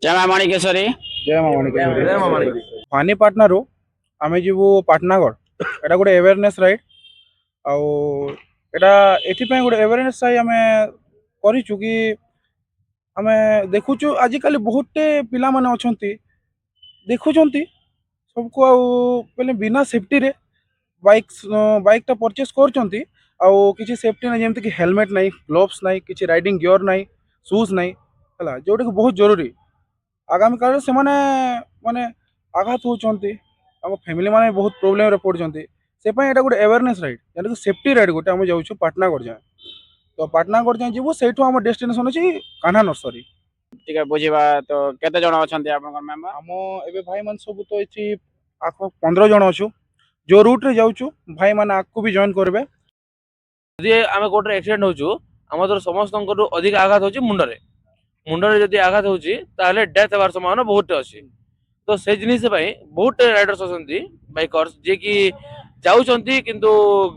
जय मां मणिकेश्वरी। जय मां मणिकेश्वरी। जय मां मणिकेश्वरी। फानी पाटनारू आमे जीवु पाटनागढ़ एटा गोटे अवेयरनेस राइड आउ एटा एथि पय गोटे अवेयरनेस राइड आमे करिचु कि आमे देखुचु आजिकाली बहुते पिला माने अछंती देखुचंती सबको आउ पहले बिना सेफ्टी रे बाइक बाइक परचेस करचंती आउ किसी सेफ्टी ना जेमति कि हेलमेट नहीं, ग्लोव्स नहीं, किसी राइडिंग गियर नहीं, शूज नहीं हला जोटा कि बहुत जरूरी। आगामी काल से माने आघात होचंती हम फैमिली माने बहुत प्रोब्लेम रे पड़चंती से पय एटा गोटे अवेयरनेस राइड जेटा कि सेफ्टी राइड गोटे हम जाउछु पाटनागढ़ जाए तो पाटनागढ़ जाए जीवु सेठु हम डेस्टिनेशन अछि कान्हा नर्सरी। ठीक है बुझीबा तो केते जण अछंती आपन मेंबर? हम एबे भाई मान सब तो एछि आख 15 जण अछु जो रूट रे जाउछु भाई माने आकु भी जॉइन करबे। यदि आम गोटे एक्सीडेंट होचु आम द्वारा समस्त अधिक आघात होची मुंडरे मुंडरे जदि आघात होची ताहले डेथ हेबार संभावना बहुत अछि। तो से जिनिस पई बहुत राइडर्स अछंती बाइकर्स जे कि जाउचंती किंतु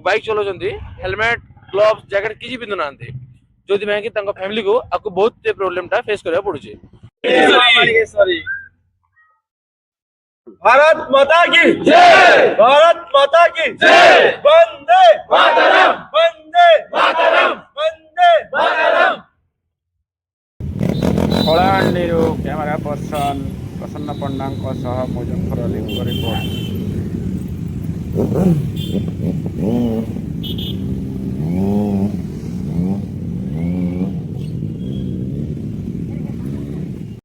बाइक चलाउचंती हेलमेट ग्लोव्स जैकेट किछि पिंधु नांती जोदि में कि तांको फैमिली को आपको बहुत प्रॉब्लम टा फेस करबा पड़ुची। भारत माता की जय। भारत माता की जय। वंदे मातरम। वंदे मातरम। वंदे मातरम। कलाहांडीरू कैमरा पर्सन प्रसन्न पंडा सह मुजफ्फर अली रिपोर्ट।